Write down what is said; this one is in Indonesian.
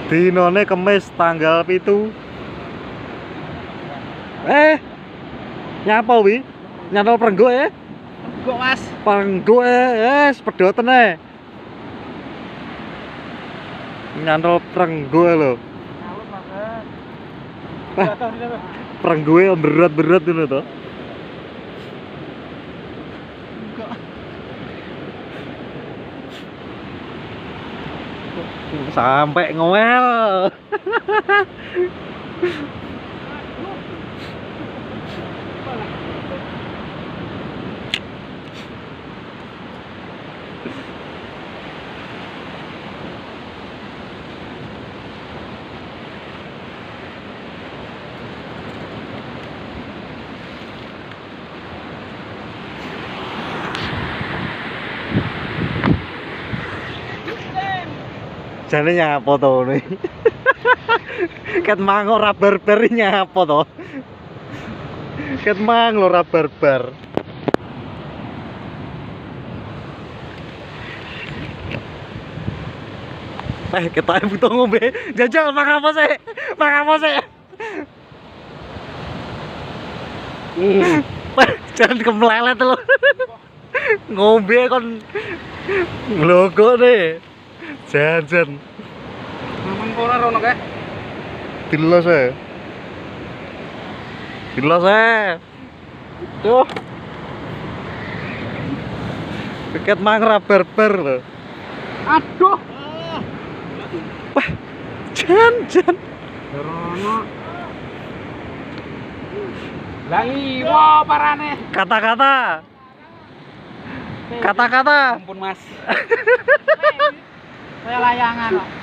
Dinone Kemis tanggal 7. Nyapa wi? Nyantol prenggo Kok Mas? Prenggo sepedoten Nyantol prenggo lho. Prenggo berat-berat ngono to. Sampai ngomel. Jane nyapa to ngono iki. Ket mang ora barbar nyapa to. Ket mang ora barbar. Ketoke butuh ngombe. Jajal mang apa sih? Mang apa sih? Jangan kemlelet lho. Ngombe kon nglogo nih. Jan. Mamang ora rono kae. Dilos Tuh. Piket mang ra barbar lho. Aduh. Wah. Jan. Rono. Lah iwo parane. Kata-kata. Ampun Mas. Saya layangan kok.